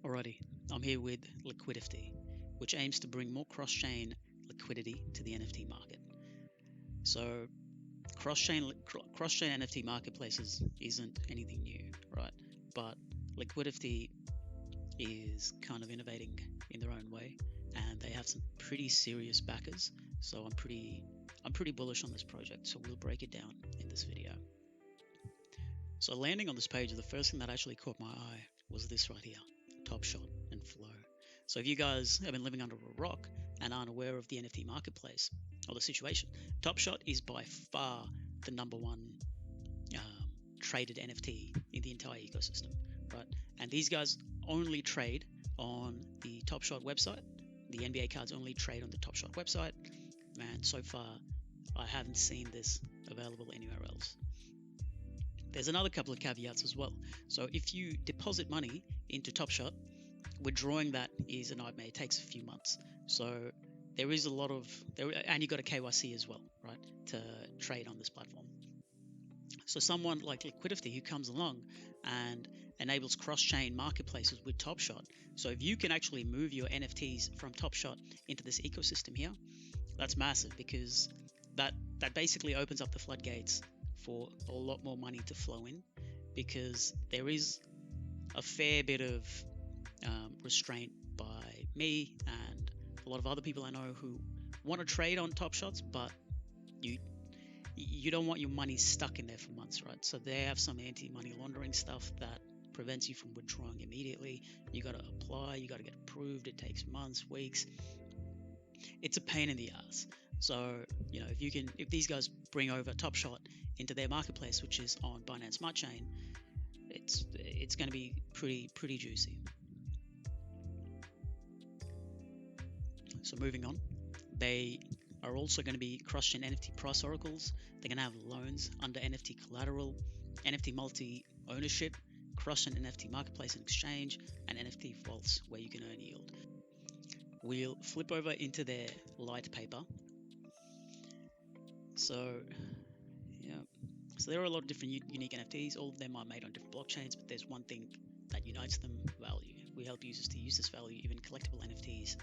Alrighty, I'm here with Liquidifty, which aims to bring more cross-chain liquidity to the NFT market. So, cross-chain NFT marketplaces isn't anything new, right? But Liquidifty is kind of innovating in their own way, and they have some pretty serious backers. So I'm pretty bullish on this project. So we'll break it down in this video. So landing on this page, the first thing that actually caught my eye was this right here, TopShot and Flow. So if you guys have been living under a rock and aren't aware of the NFT marketplace or the situation, TopShot is by far the number one traded NFT in the entire ecosystem, right? And these guys only trade on the TopShot website. The NBA cards only trade on the TopShot website, and so far I haven't seen this available anywhere else. There's another couple of caveats as well. So if you deposit money into TopShot, withdrawing that is a nightmare. It takes a few months. So there is a lot of and you got a KYC as well, right, to trade on this platform. So someone like Liquidifty who comes along and enables cross-chain marketplaces with TopShot. So if you can actually move your NFTs from TopShot into this ecosystem here, that's massive, because that basically opens up the floodgates for a lot more money to flow in, because there is a fair bit of restraint by me and a lot of other people I know who want to trade on TopShots, but you don't want your money stuck in there for months, right? So they have some anti-money laundering stuff that prevents you from withdrawing immediately. You got to apply, you got to get approved. It takes months, weeks. It's a pain in the ass. So, if these guys bring over TopShot into their marketplace, which is on Binance Smart Chain, it's going to be pretty juicy. So moving on, they are also going to be cross-chain NFT price oracles. They're going to have loans under NFT collateral, NFT multi-ownership, cross-chain NFT marketplace and exchange, and NFT vaults where you can earn yield. We'll flip over into their light paper. So there are a lot of different unique NFTs. All of them are made on different blockchains, but there's one thing that unites them: value. We help users to use this value, even collectible NFTs.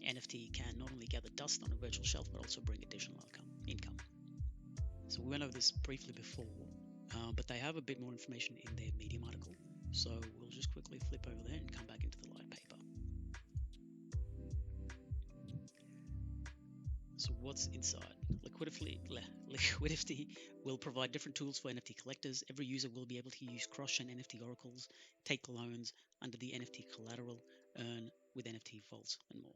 NFT can not only gather dust on a virtual shelf, but also bring additional income. So we went over this briefly before, but they have a bit more information in their Medium article. So we'll just quickly flip over there and come back into the light paper. So what's inside? Liquidifty will provide different tools for NFT collectors. Every user will be able to use cross-chain NFT oracles, take loans under the NFT collateral, earn with NFT vaults, and more.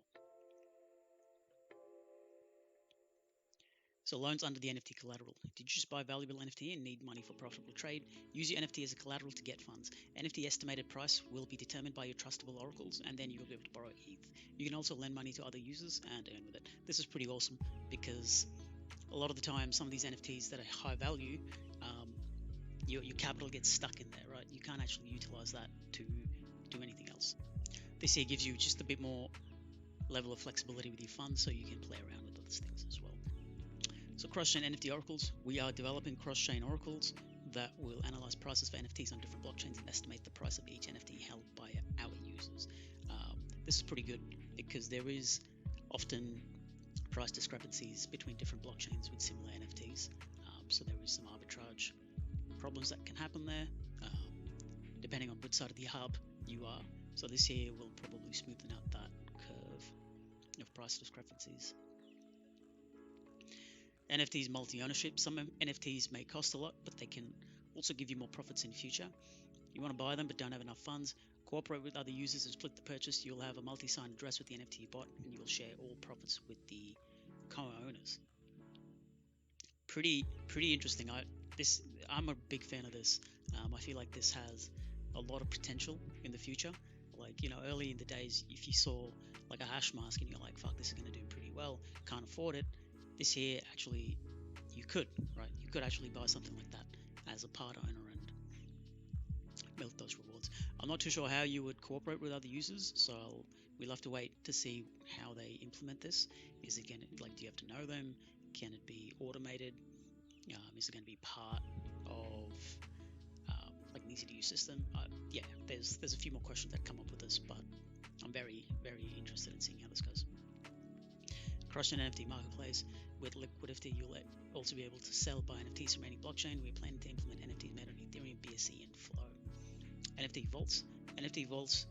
So loans under the NFT collateral. Did you just buy valuable NFT and need money for profitable trade? Use your NFT as a collateral to get funds. NFT estimated price will be determined by your trustable oracles, and then you will be able to borrow ETH. You can also lend money to other users and earn with it. This is pretty awesome, because a lot of the time some of these NFTs that are high value, your capital gets stuck in there, right? You can't actually utilize that to do anything else. This here gives you just a bit more level of flexibility with your funds, so you can play around with other things as well. So cross-chain NFT oracles, we are developing cross-chain oracles that will analyze prices for NFTs on different blockchains and estimate the price of each NFT held by our users. This is pretty good, because there is often price discrepancies between different blockchains with similar NFTs. So there is some arbitrage problems that can happen there, depending on which side of the hub you are. So this here will probably smoothen out that curve of price discrepancies. NFTs multi-ownership. Some NFTs may cost a lot, but they can also give you more profits in future. You want to buy them but don't have enough funds, cooperate with other users and split the purchase. You'll have a multi-sign address with the NFT you bought, and you'll share all profits with the co-owners. Pretty interesting. I'm a big fan of this. I feel like this has a lot of potential in the future. Early in the days, if you saw like a hash mask and you're like, fuck, this is going to do pretty well, can't afford it, this here actually, you could actually buy something like that as a part owner and milk those rewards. I'm not too sure how you would cooperate with other users, so we'll have to wait to see how they implement this. Is it going to, do you have to know them? Can it be automated? Is it going to be part of easy to use system. Yeah, there's a few more questions that come up with this, but I'm very, very interested in seeing how this goes. Cross-chain NFT marketplace. With Liquidifty, you'll also be able to sell, buy NFTs from any blockchain. We're planning to implement NFTs made on Ethereum, BSC, and Flow. NFT vaults. NFT vaults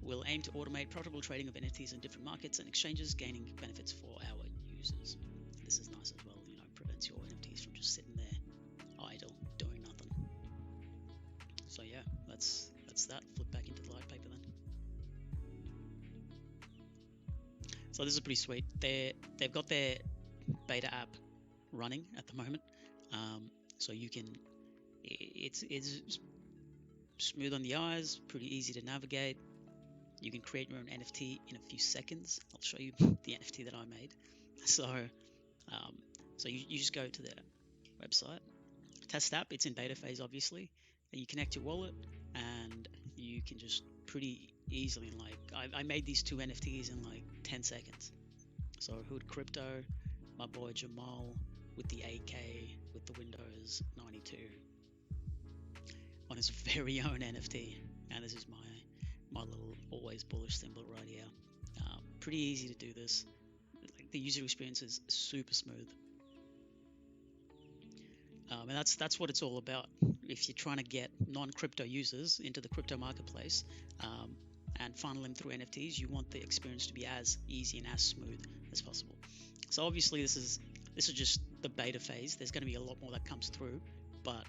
will aim to automate profitable trading of NFTs in different markets and exchanges, gaining benefits for our users. This is nice as well, prevents your NFTs from just sitting there idle, doing nothing. So yeah, that's that. Flip back into the light paper then. So this is pretty sweet. They've got their beta app running at the moment, so you can. It's smooth on the eyes, pretty easy to navigate. You can create your own NFT in a few seconds. I'll show you the NFT that I made. So you just go to the website, test app. It's in beta phase, obviously. And you connect your wallet, and you can just pretty easily, I made these 2 NFTs in 10 seconds. So Hood Crypto, my boy Jamal with the AK with the Windows 92 on his very own NFT, and this is my little always bullish symbol right here. Pretty easy to do this. The user experience is super smooth, and that's what it's all about. If you're trying to get non-crypto users into the crypto marketplace and funnel them through NFTs, you want the experience to be as easy and as smooth as possible. So obviously this is just the beta phase. There's going to be a lot more that comes through, but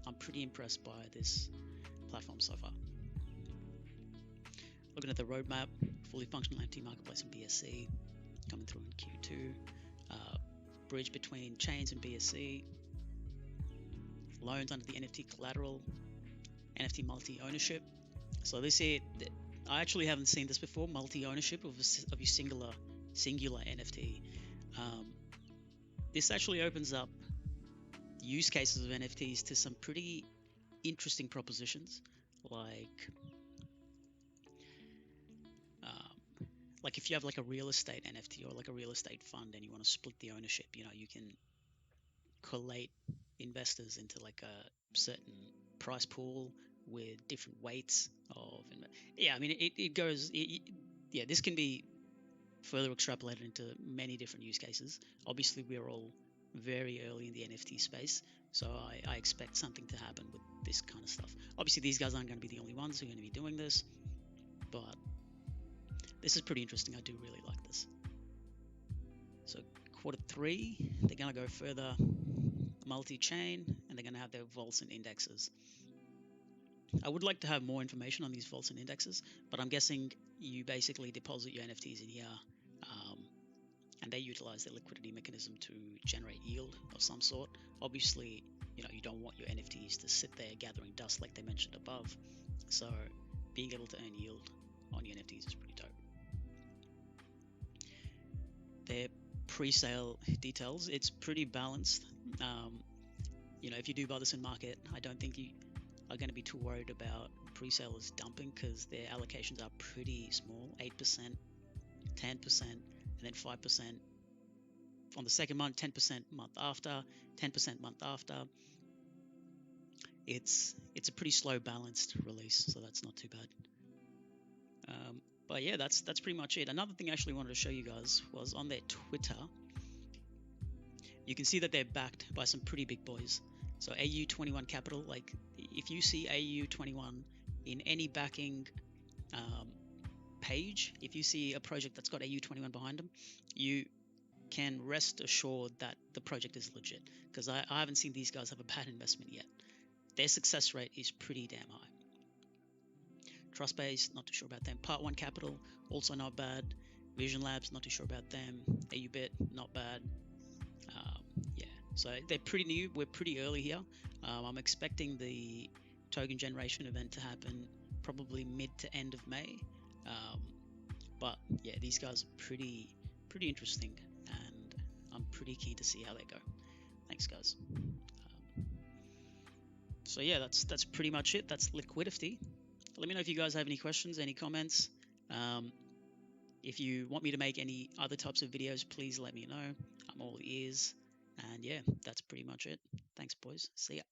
I'm pretty impressed by this platform so far. Looking at the roadmap, fully functional NFT marketplace in BSC, coming through in Q2, bridge between chains and BSC, loans under the NFT collateral, NFT multi-ownership. So this here, I actually haven't seen this before, multi-ownership of your singular NFT. This actually opens up use cases of NFTs to some pretty interesting propositions, like if you have a real estate NFT or a real estate fund and you want to split the ownership, you can collate investors into a certain price pool with different weights of. Yeah, I mean it goes. This can be further extrapolated into many different use cases. Obviously, we're all very early in the NFT space, so I expect something to happen with this kind of stuff. Obviously, these guys aren't going to be the only ones who are going to be doing this, but this is pretty interesting. I do really like this. So Q3, they're going to go further multi-chain, and they're going to have their vaults and indexes. I would like to have more information on these vaults and indexes, but I'm guessing you basically deposit your NFTs in here, and they utilize their liquidity mechanism to generate yield of some sort. Obviously, you don't want your NFTs to sit there gathering dust like they mentioned above. So being able to earn yield on your NFTs is pretty dope. Their pre-sale details, it's pretty balanced. If you do buy this in market, I don't think you are going to be too worried about pre-sales dumping, because their allocations are pretty small, 8%, 10%, and then 5% on the second month, 10% month after, 10% month after. It's a pretty slow balanced release, so that's not too bad. But yeah, that's pretty much it. Another thing I actually wanted to show you guys was on their Twitter. You can see that they're backed by some pretty big boys. So AU21 Capital, if you see AU21 in any backing page, if you see a project that's got AU21 behind them, you can rest assured that the project is legit, because I haven't seen these guys have a bad investment yet. Their success rate is pretty damn high. Trustbase, not too sure about them. Part 1 Capital, also not bad. Vision Labs, not too sure about them. AUBit, not bad. So they're pretty new. We're pretty early here. I'm expecting the token generation event to happen probably mid to end of May. But yeah, these guys are pretty interesting, and I'm pretty keen to see how they go. Thanks, guys. So yeah, that's pretty much it. That's Liquidifty. Let me know if you guys have any questions, any comments. If you want me to make any other types of videos, please let me know. I'm all ears. And yeah, that's pretty much it. Thanks, boys. See ya.